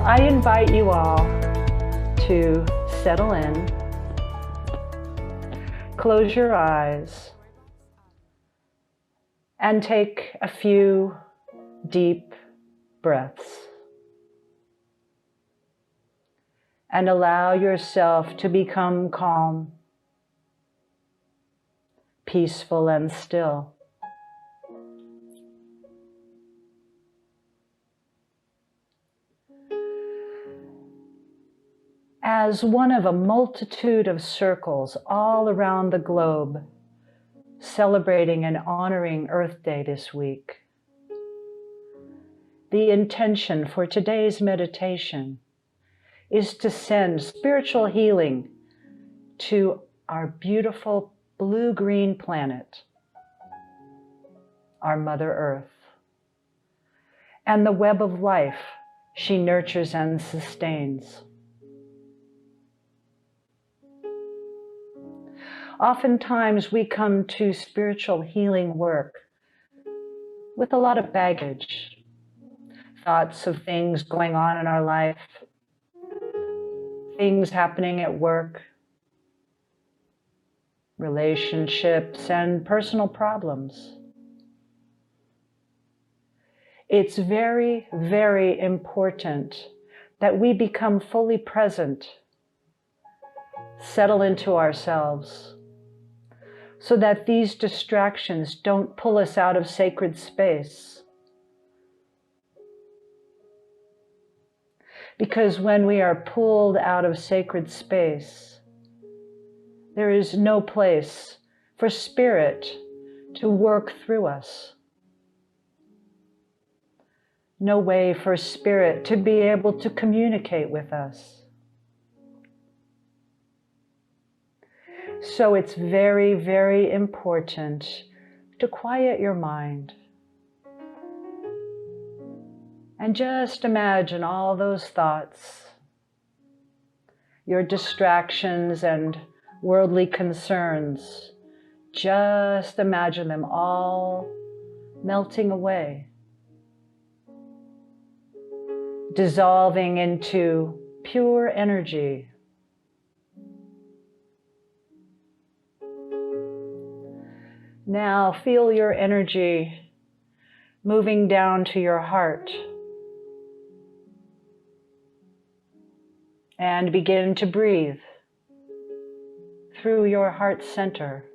I invite you all to settle in, close your eyes, and take a few deep breaths. And allow yourself to become calm, peaceful, and still. As one of a multitude of circles all around the globe, celebrating and honoring Earth Day this week, the intention for today's meditation is to send spiritual healing to our beautiful blue-green planet, our Mother Earth, and the web of life she nurtures and sustains. Oftentimes we come to spiritual healing work with a lot of baggage, thoughts of things going on in our life, things happening at work, relationships, and personal problems. It's very, very important that we become fully present, settle into ourselves, so that these distractions don't pull us out of sacred space. Because when we are pulled out of sacred space, there is no place for spirit to work through us. No way for spirit to be able to communicate with us. So it's very, very important to quiet your mind and just imagine all those thoughts, your distractions and worldly concerns. Just imagine them all melting away, dissolving into pure energy. Now feel your energy moving down to your heart and begin to breathe through your heart center.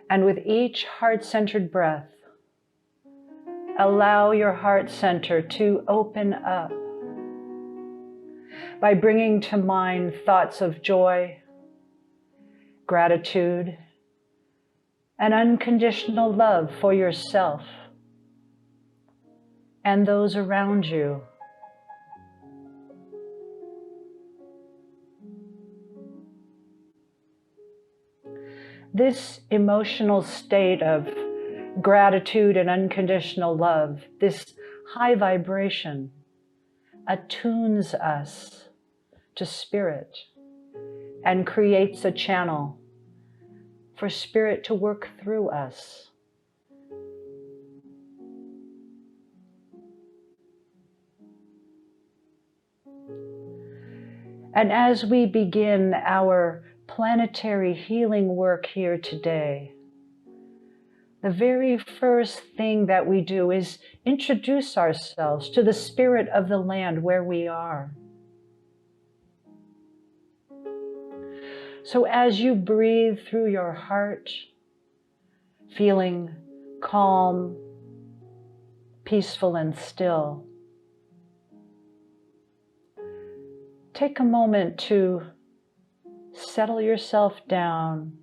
And with each heart-centered breath, allow your heart center to open up by bringing to mind thoughts of joy, gratitude, and unconditional love for yourself and those around you. This emotional state of gratitude and unconditional love, this high vibration, attunes us to spirit and creates a channel for spirit to work through us. And as we begin our planetary healing work here today, the very first thing that we do is introduce ourselves to the spirit of the land where we are. So as you breathe through your heart, feeling calm, peaceful, and still, take a moment to settle yourself down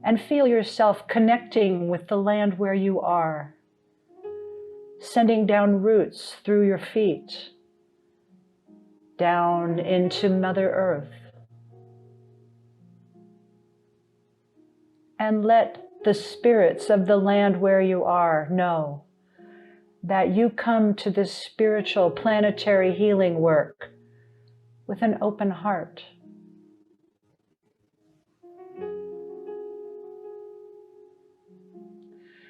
and feel yourself connecting with the land where you are, sending down roots through your feet, down into Mother Earth. And let the spirits of the land where you are know that you come to this spiritual planetary healing work with an open heart.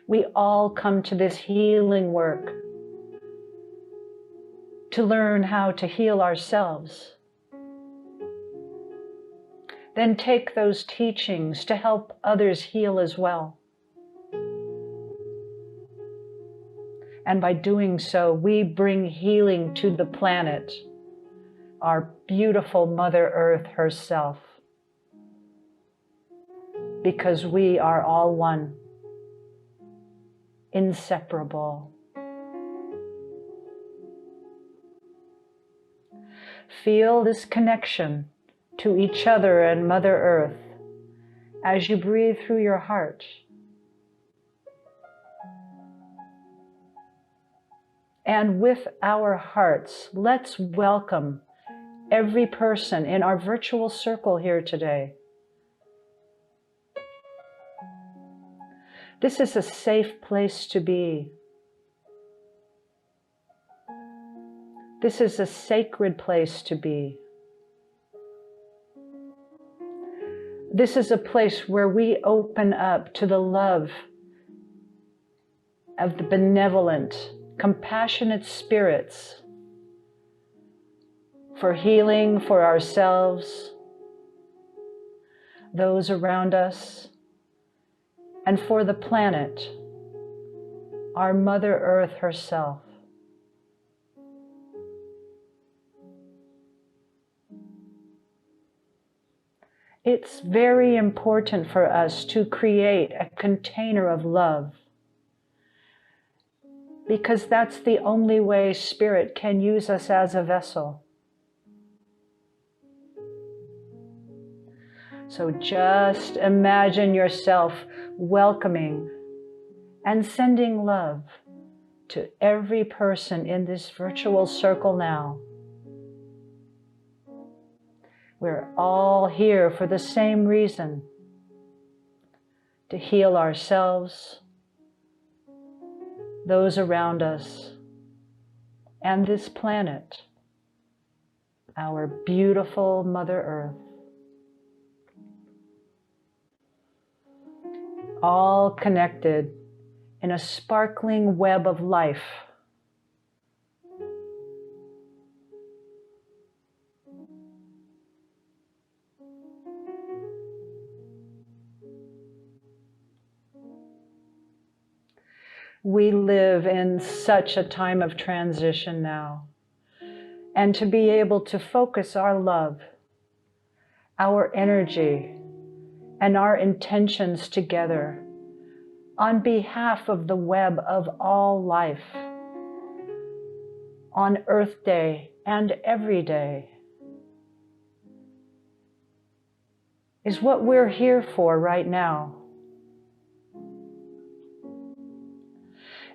We all come to this healing work to learn how to heal ourselves. Then take those teachings to help others heal as well. And by doing so, we bring healing to the planet, our beautiful Mother Earth herself, because we are all one, inseparable. Feel this connection to each other and Mother Earth as you breathe through your heart. And with our hearts, let's welcome every person in our virtual circle here today. This is a safe place to be. This is a sacred place to be. This is a place where we open up to the love of the benevolent, compassionate spirits for healing for ourselves, those around us, and for the planet, our Mother Earth herself. It's very important for us to create a container of love, because that's the only way Spirit can use us as a vessel. So just imagine yourself welcoming and sending love to every person in this virtual circle now. We're all here for the same reason, to heal ourselves, those around us, and this planet, our beautiful Mother Earth. All connected in a sparkling web of life. We live in such a time of transition now, and to be able to focus our love, our energy, and our intentions together on behalf of the web of all life, on Earth Day and every day, is what we're here for right now.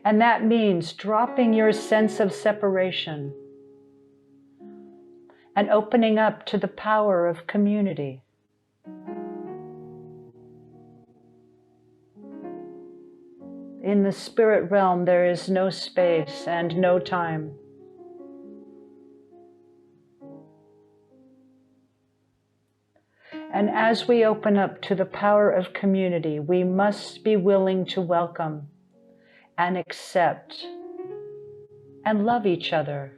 And that means dropping your sense of separation and opening up to the power of community. In the spirit realm, there is no space and no time. And as we open up to the power of community, we must be willing to welcome and accept and love each other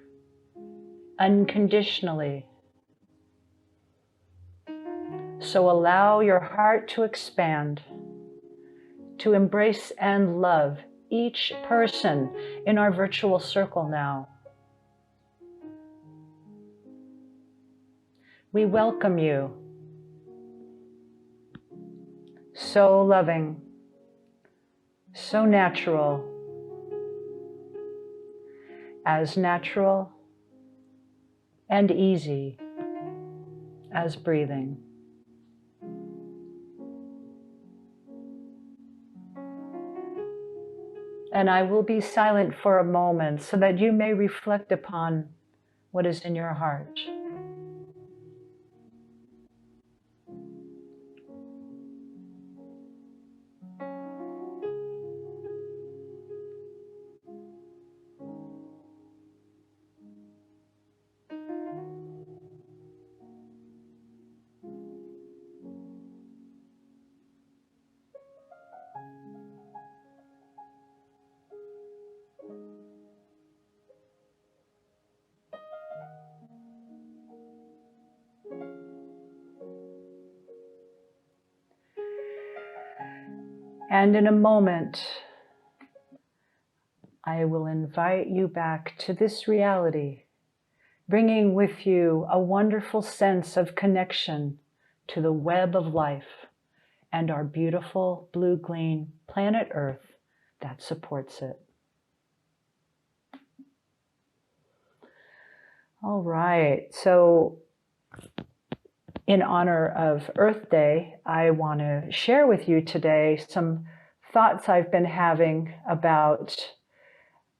unconditionally. So allow your heart to expand, to embrace and love each person in our virtual circle now. We welcome you. So loving, so natural and easy as breathing. And I will be silent for a moment so that you may reflect upon what is in your heart. And in a moment, I will invite you back to this reality, bringing with you a wonderful sense of connection to the web of life and our beautiful blue-green planet Earth that supports it. All right, so in honor of Earth Day, I want to share with you today some thoughts I've been having about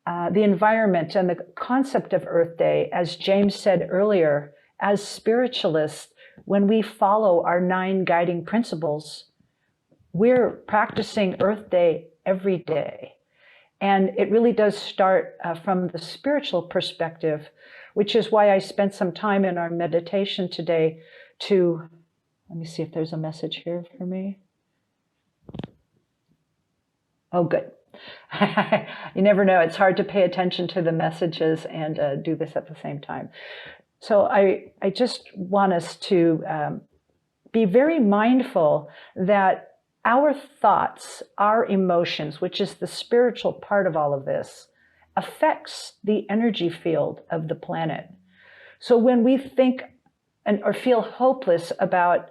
the environment and the concept of Earth Day. As James said earlier, as spiritualists, when we follow our 9 guiding principles, we're practicing Earth Day every day. And it really does start from the spiritual perspective, which is why I spent some time in our meditation today to, let me see if there's a message here for me. Oh, good. You never know. It's hard to pay attention to the messages and do this at the same time. So I just want us to be very mindful that our thoughts, our emotions, which is the spiritual part of all of this, affects the energy field of the planet. So when we think or feel hopeless about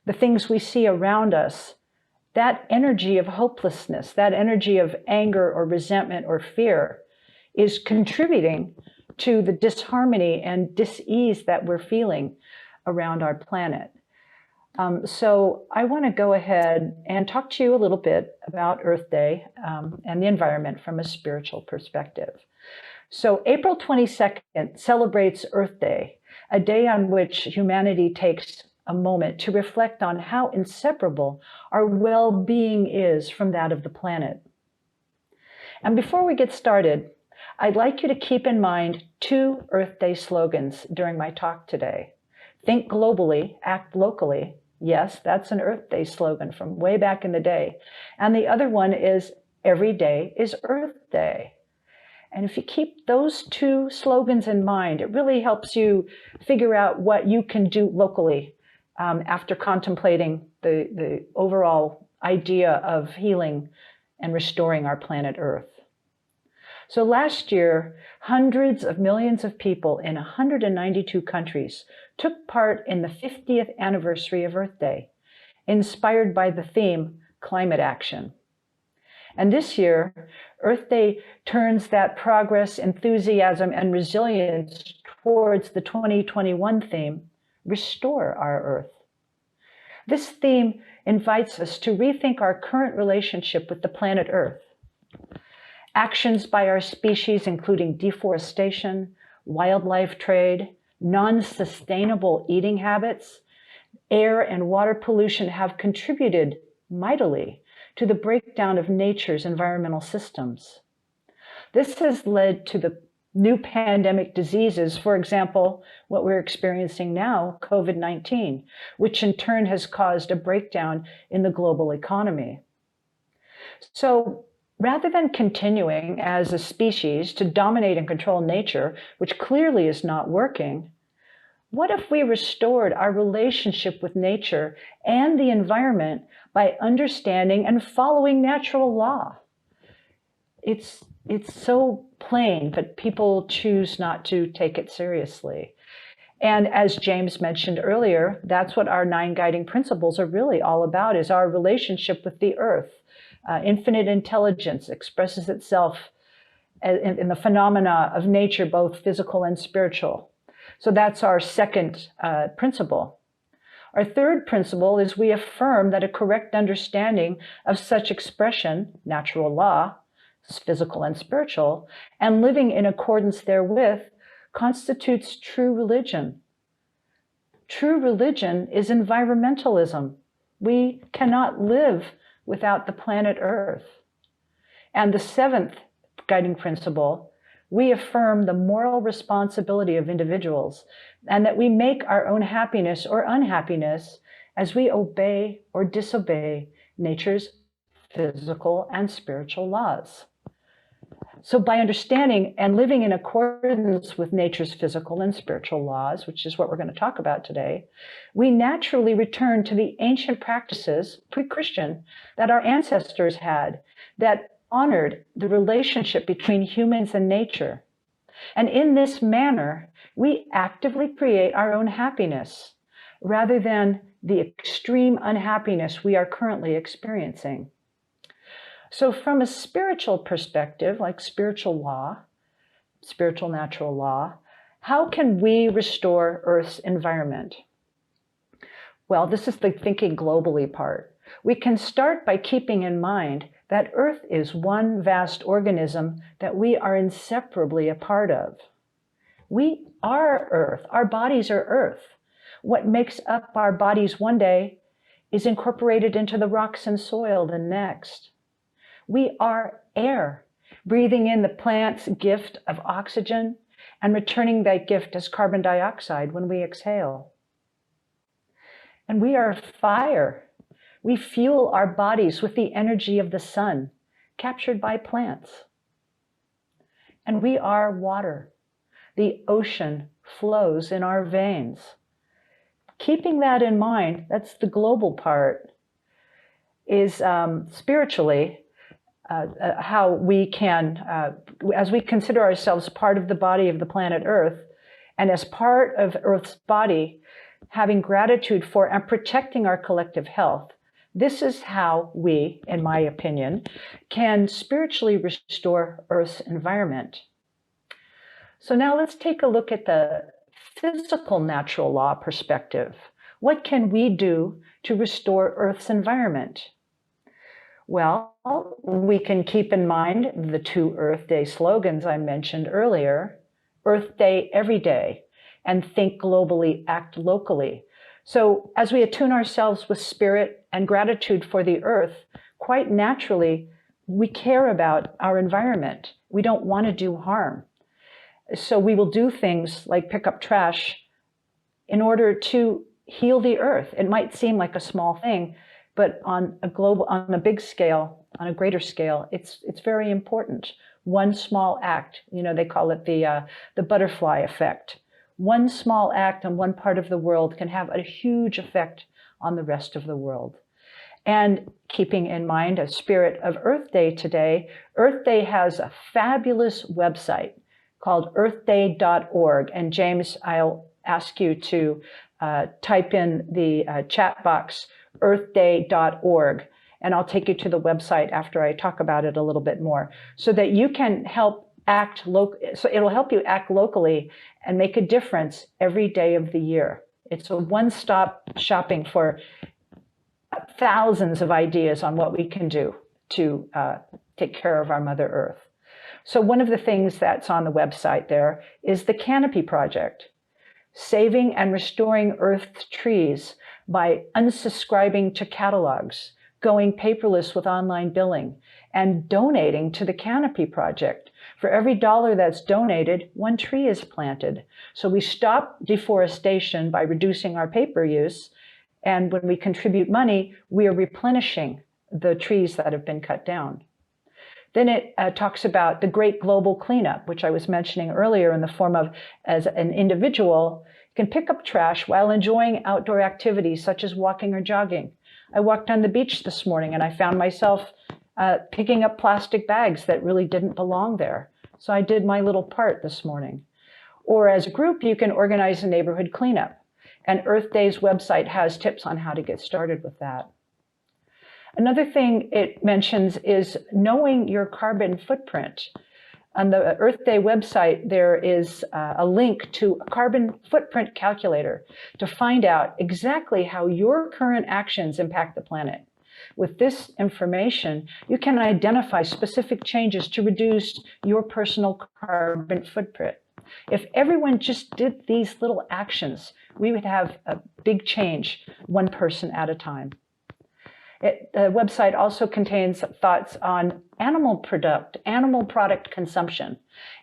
the things we see around us, that energy of hopelessness, that energy of anger or resentment or fear is contributing to the disharmony and dis-ease that we're feeling around our planet. So I want to go ahead and talk to you a little bit about Earth Day and the environment from a spiritual perspective. So April 22nd celebrates Earth Day, a day on which humanity takes a moment to reflect on how inseparable our well-being is from that of the planet. And before we get started, I'd like you to keep in mind 2 Earth Day slogans during my talk today. Think globally, act locally. Yes, that's an Earth Day slogan from way back in the day. And the other one is, every day is Earth Day. And if you keep those 2 slogans in mind, it really helps you figure out what you can do locally after contemplating the overall idea of healing and restoring our planet Earth. So last year, hundreds of millions of people in 192 countries took part in the 50th anniversary of Earth Day, inspired by the theme, climate action. And this year, Earth Day turns that progress, enthusiasm, and resilience towards the 2021 theme, Restore Our Earth. This theme invites us to rethink our current relationship with the planet Earth. Actions by our species, including deforestation, wildlife trade, non-sustainable eating habits, air and water pollution have contributed mightily to the breakdown of nature's environmental systems. This has led to the new pandemic diseases, for example, what we're experiencing now, COVID-19, which in turn has caused a breakdown in the global economy. So rather than continuing as a species to dominate and control nature, which clearly is not working, what if we restored our relationship with nature and the environment by understanding and following natural law? It's so plain, but people choose not to take it seriously. And as James mentioned earlier, that's what our 9 guiding principles are really all about, is our relationship with the earth. Infinite intelligence expresses itself in the phenomena of nature, both physical and spiritual. So that's our second principle. Our third principle is we affirm that a correct understanding of such expression, natural law, physical and spiritual, and living in accordance therewith constitutes true religion. True religion is environmentalism. We cannot live without the planet Earth. And the 7th guiding principle, we affirm the moral responsibility of individuals and that we make our own happiness or unhappiness as we obey or disobey nature's physical and spiritual laws. So by understanding and living in accordance with nature's physical and spiritual laws, which is what we're going to talk about today, we naturally return to the ancient practices, pre-Christian, that our ancestors had, that honored the relationship between humans and nature. And in this manner, we actively create our own happiness rather than the extreme unhappiness we are currently experiencing. So from a spiritual perspective, like spiritual law, spiritual natural law, how can we restore Earth's environment? Well, this is the thinking globally part. We can start by keeping in mind that Earth is one vast organism that we are inseparably a part of. We are Earth. Our bodies are Earth. What makes up our bodies one day is incorporated into the rocks and soil the next. We are air, breathing in the plant's gift of oxygen and returning that gift as carbon dioxide when we exhale. And we are fire. We fuel our bodies with the energy of the sun, captured by plants. And we are water. The ocean flows in our veins. Keeping that in mind, that's the global part, is spiritually, how we can, as we consider ourselves part of the body of the planet Earth, and as part of Earth's body, having gratitude for and protecting our collective health, this is how we, in my opinion, can spiritually restore Earth's environment. So now let's take a look at the physical natural law perspective. What can we do to restore Earth's environment? Well, we can keep in mind the 2 Earth Day slogans I mentioned earlier, Earth Day every day, and think globally, act locally. So as we attune ourselves with spirit and gratitude for the earth, quite naturally, we care about our environment. We don't want to do harm. So we will do things like pick up trash in order to heal the earth. It might seem like a small thing, but on a big scale, on a greater scale, it's very important. One small act, they call it the butterfly effect. One small act on one part of the world can have a huge effect on the rest of the world. And keeping in mind a spirit of Earth Day today, Earth Day has a fabulous website called earthday.org. And James, I'll ask you to type in the chat box, earthday.org, and I'll take you to the website after I talk about it a little bit more, so that you can help so it'll help you act locally and make a difference every day of the year. It's a one-stop shopping for thousands of ideas on what we can do to take care of our Mother Earth. So one of the things that's on the website there is the Canopy Project, saving and restoring Earth's trees by unsubscribing to catalogs, going paperless with online billing, and donating to the Canopy Project. For every $1 that's donated, 1 tree is planted. So we stop deforestation by reducing our paper use, and when we contribute money, we are replenishing the trees that have been cut down. Then it talks about the great global cleanup, which I was mentioning earlier, in the form of, as an individual, you can pick up trash while enjoying outdoor activities such as walking or jogging. I walked on the beach this morning and I found myself picking up plastic bags that really didn't belong there. So I did my little part this morning. Or as a group, you can organize a neighborhood cleanup. And Earth Day's website has tips on how to get started with that. Another thing it mentions is knowing your carbon footprint. On the Earth Day website, there is a link to a carbon footprint calculator to find out exactly how your current actions impact the planet. With this information, you can identify specific changes to reduce your personal carbon footprint. If everyone just did these little actions, we would have a big change, one person at a time. The website also contains thoughts on animal product consumption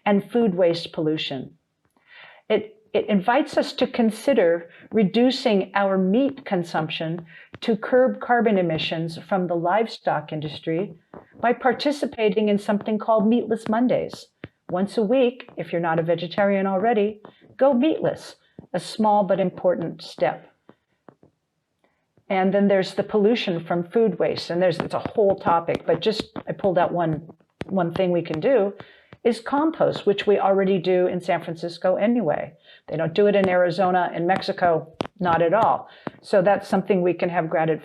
and food waste pollution. It it invites us to consider reducing our meat consumption to curb carbon emissions from the livestock industry by participating in something called Meatless Mondays. Once a week, if you're not a vegetarian already, go meatless, a small but important step. And then there's the pollution from food waste, and it's a whole topic, but just I pulled out one thing we can do is compost, which we already do in San Francisco anyway. They don't do it in Arizona and Mexico, not at all. So that's something we can have gratitude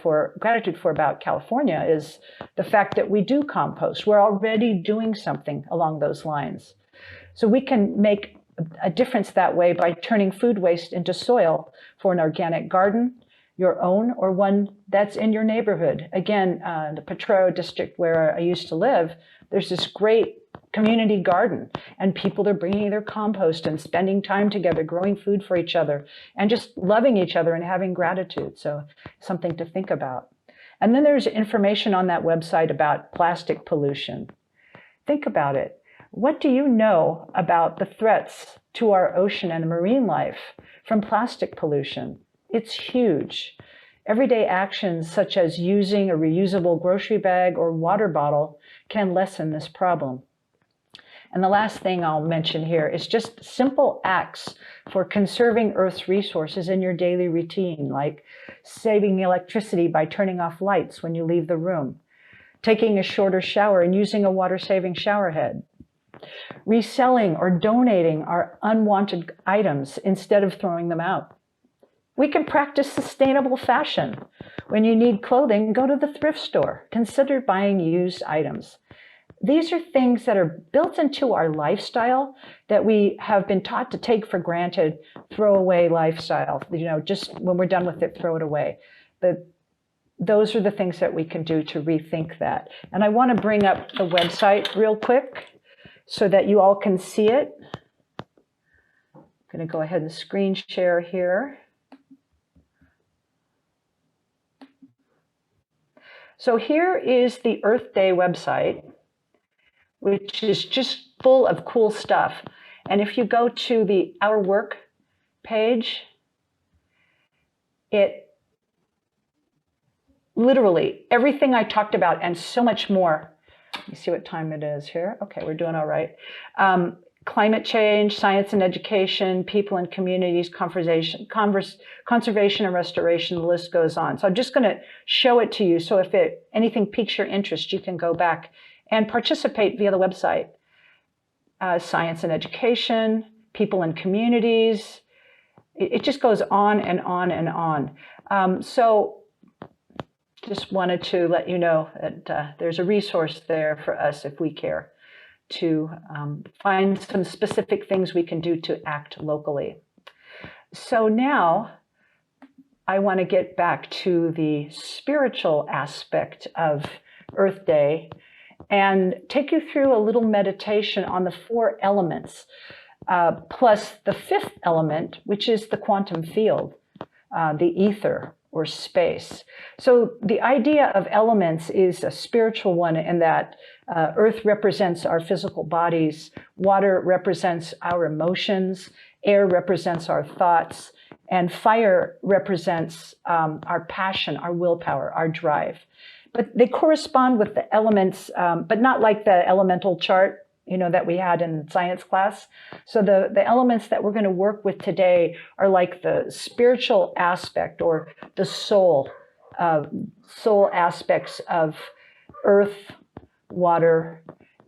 for about California, is the fact that we do compost. We're already doing something along those lines. So we can make a difference that way by turning food waste into soil for an organic garden, your own, or one that's in your neighborhood. Again, the Potrero district where I used to live, there's this great community garden, and people are bringing their compost and spending time together, growing food for each other, and just loving each other and having gratitude. So something to think about. And then there's information on that website about plastic pollution. Think about it. What do you know about the threats to our ocean and marine life from plastic pollution? It's huge. Everyday actions such as using a reusable grocery bag or water bottle can lessen this problem. And the last thing I'll mention here is just simple acts for conserving Earth's resources in your daily routine, like saving electricity by turning off lights when you leave the room, taking a shorter shower and using a water-saving shower head, reselling or donating our unwanted items instead of throwing them out. We can practice sustainable fashion. When you need clothing, go to the thrift store. Consider buying used items. These are things that are built into our lifestyle that we have been taught to take for granted, throwaway lifestyle. Just when we're done with it, throw it away. But those are the things that we can do to rethink that. And I want to bring up the website real quick so that you all can see it. I'm going to go ahead and screen share here. So here is the Earth Day website, which is just full of cool stuff. And if you go to the Our Work page, it literally everything I talked about and so much more. Let me see what time it is here. Okay, we're doing all right. Climate change, science and education, people and communities, conservation and restoration, the list goes on. So I'm just going to show it to you. So if anything piques your interest, you can go back and participate via the website. Science and education, people and communities. It just goes on and on and on. So just wanted to let you know that there's a resource there for us if we care to find some specific things we can do to act locally. So now I want to get back to the spiritual aspect of Earth Day and take you through a little meditation on the 4 elements, plus the 5th element, which is the quantum field, the ether or space. So the idea of elements is a spiritual one in that Earth represents our physical bodies, water represents our emotions, air represents our thoughts, and fire represents our passion, our willpower, our drive. But they correspond with the elements, but not like the elemental chart, that we had in science class. So the elements that we're going to work with today are like the spiritual aspect or the soul aspects of earth, water,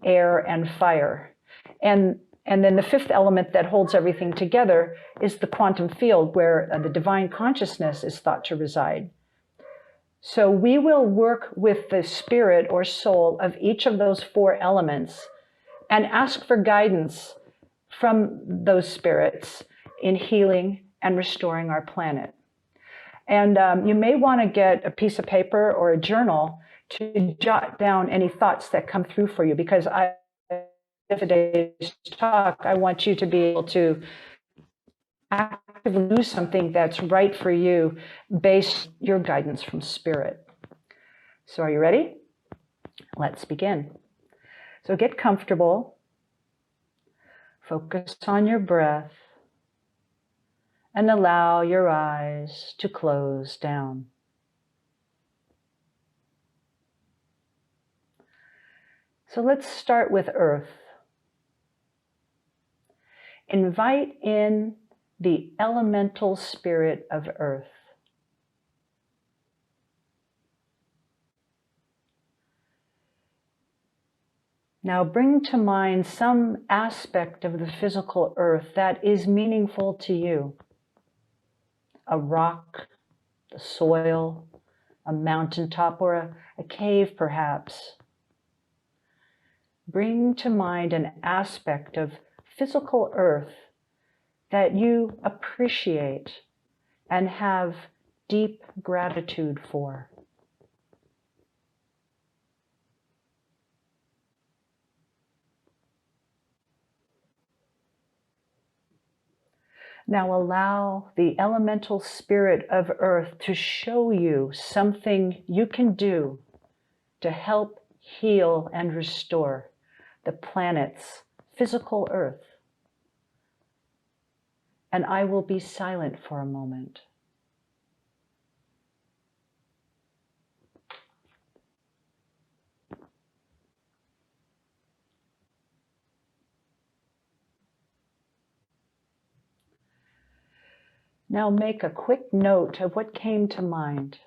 air, and fire. And then the 5th element that holds everything together is the quantum field, where the divine consciousness is thought to reside. So we will work with the spirit or soul of each of those 4 elements and ask for guidance from those spirits in healing and restoring our planet. And you may want to get a piece of paper or a journal to jot down any thoughts that come through for you, because today's talk, I want you to be able to actively do something that's right for you based on your guidance from spirit. So are you ready? Let's begin. So get comfortable. Focus on your breath. and allow your eyes to close down. So let's start with Earth. Invite in the elemental spirit of Earth. Now bring to mind some aspect of the physical earth that is meaningful to you. A rock, the soil, a mountaintop, or a cave perhaps. Bring to mind an aspect of physical earth that you appreciate and have deep gratitude for. Now allow the elemental spirit of earth to show you something you can do to help heal and restore the planet's physical earth. And I will be silent for a moment. Now make a quick note of what came to mind.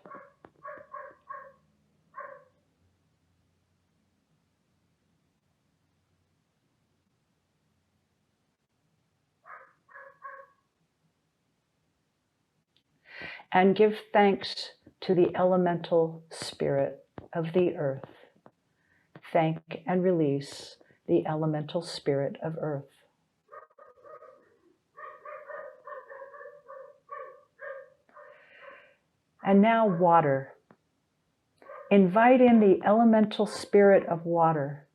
And give thanks to the elemental spirit of the earth. Thank and release the elemental spirit of earth. And now water. Invite in the elemental spirit of water.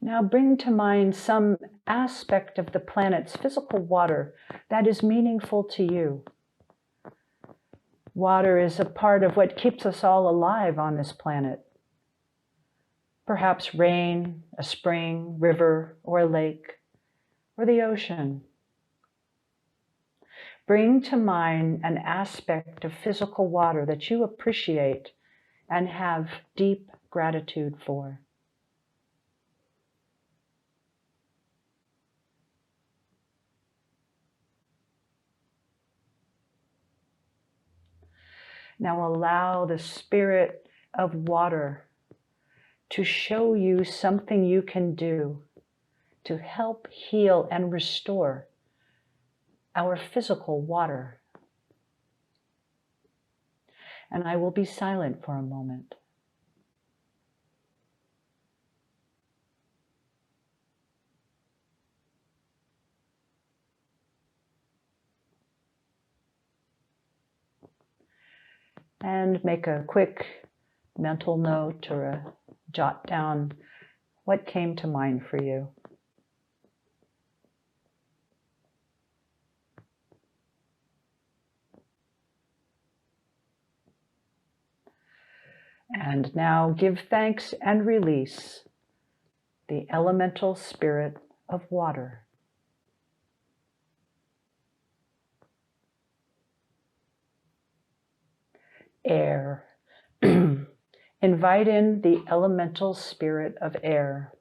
Now bring to mind some aspect of the planet's physical water that is meaningful to you. Water is a part of what keeps us all alive on this planet. Perhaps rain, a spring, river, or a lake, or the ocean. Bring to mind an aspect of physical water that you appreciate and have deep gratitude for. Now allow the spirit of water to show you something you can do to help heal and restore our physical water. And I will be silent for a moment. And make a quick mental note or a jot down what came to mind for you. And now give thanks and release the elemental spirit of water. Air. Invite in the elemental spirit of air.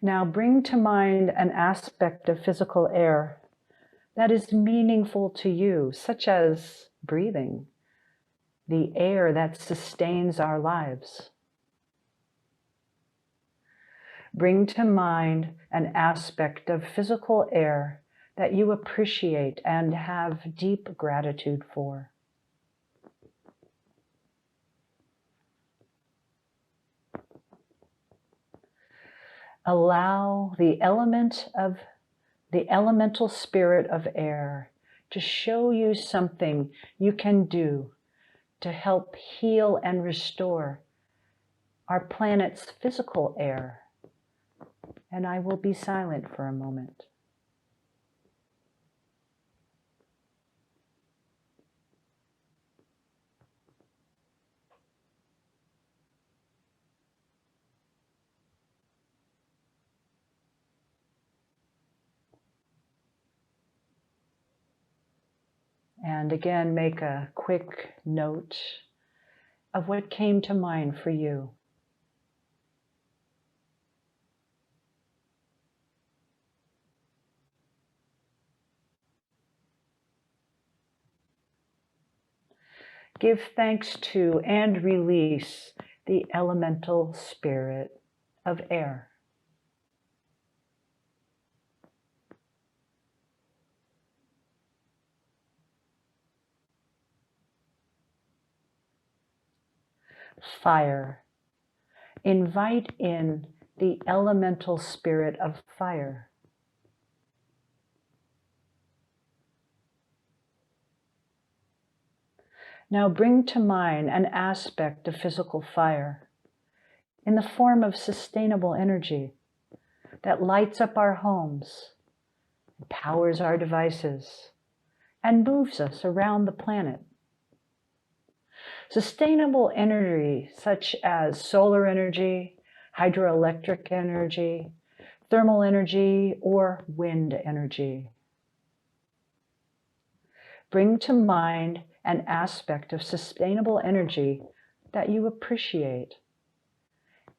Now bring to mind an aspect of physical air that is meaningful to you, such as breathing, the air that sustains our lives. Bring to mind an aspect of physical air that you appreciate and have deep gratitude for. Allow the elemental spirit of air to show you something you can do to help heal and restore our planet's physical air. And I will be silent for a moment. And again, make a quick note of what came to mind for you. Give thanks to and release the elemental spirit of air. Fire. Invite in the elemental spirit of fire. Now bring to mind an aspect of physical fire in the form of sustainable energy that lights up our homes, powers our devices, and moves us around the planet. Sustainable energy such as solar energy, hydroelectric energy, thermal energy, or wind energy. Bring to mind an aspect of sustainable energy that you appreciate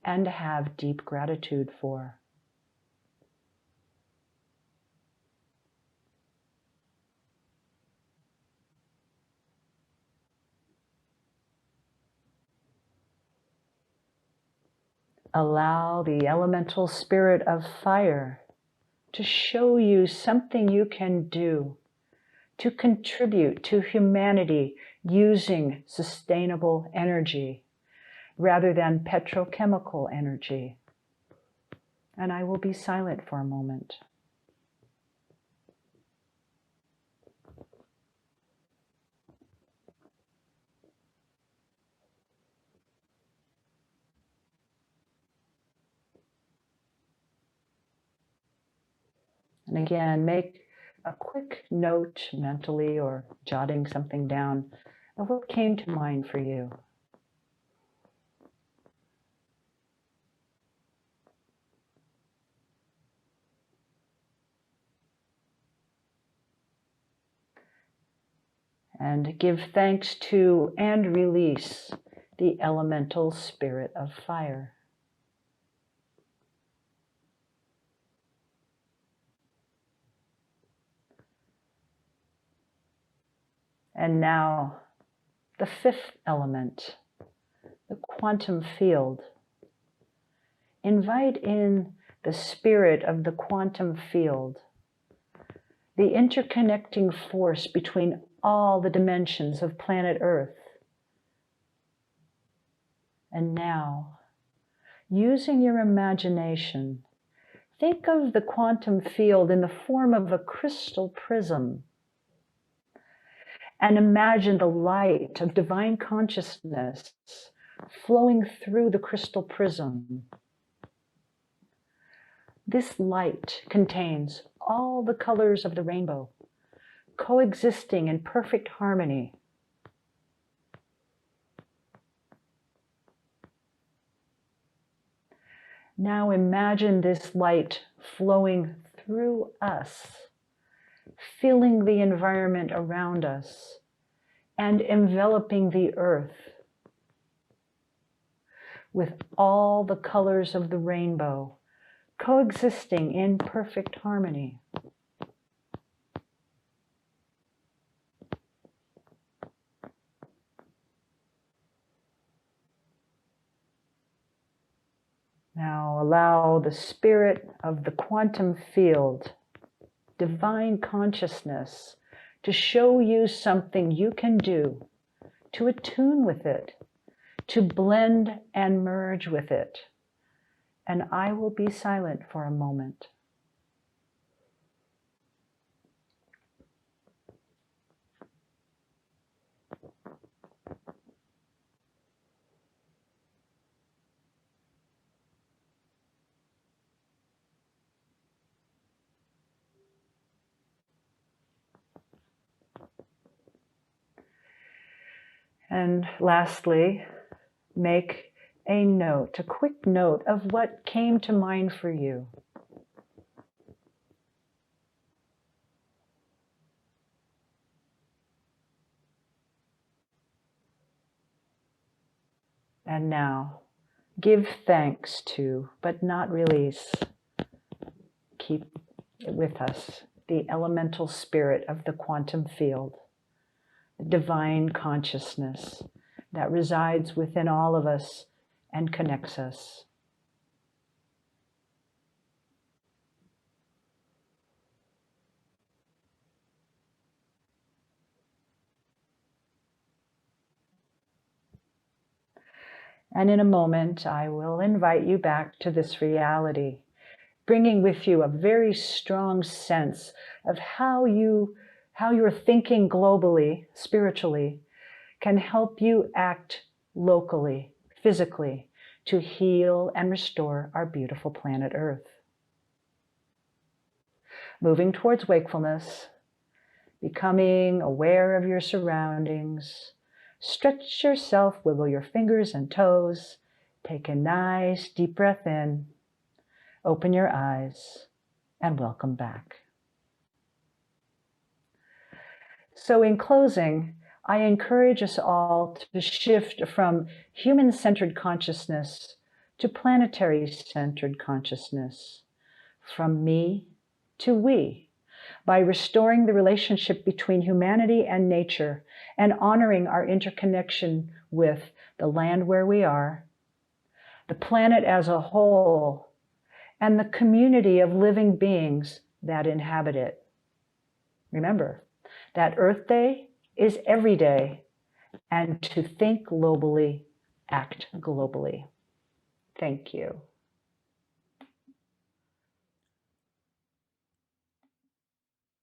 and have deep gratitude for. Allow the elemental spirit of fire to show you something you can do to contribute to humanity using sustainable energy rather than petrochemical energy. And I will be silent for a moment. And again, make a quick note mentally or jotting something down of what came to mind for you. And give thanks to and release the elemental spirit of fire. And now, the fifth element, the quantum field. Invite in the spirit of the quantum field, the interconnecting force between all the dimensions of planet Earth. And now, using your imagination, think of the quantum field in the form of a crystal prism. And imagine the light of divine consciousness flowing through the crystal prism. This light contains all the colors of the rainbow, coexisting in perfect harmony. Now imagine this light flowing through us, filling the environment around us and enveloping the earth with all the colors of the rainbow coexisting in perfect harmony. Now allow the spirit of the quantum field, divine consciousness, to show you something you can do to attune with it, to blend and merge with it. And I will be silent for a moment. And lastly, make a note, a quick note of what came to mind for you. And now, give thanks to, but not release. Keep it with us, the elemental spirit of the quantum field, the divine consciousness that resides within all of us and connects us. And in a moment, I will invite you back to this reality, bringing with you a very strong sense of how your thinking globally, spiritually, can help you act locally, physically, to heal and restore our beautiful planet Earth. Moving towards wakefulness, becoming aware of your surroundings. Stretch yourself, wiggle your fingers and toes. Take a nice deep breath in. Open your eyes and welcome back. So in closing, I encourage us all to shift from human-centered consciousness to planetary-centered consciousness, from me to we, by restoring the relationship between humanity and nature and honoring our interconnection with the land where we are, the planet as a whole, and the community of living beings that inhabit it. Remember that Earth Day is every day, and to think globally, act globally. Thank you.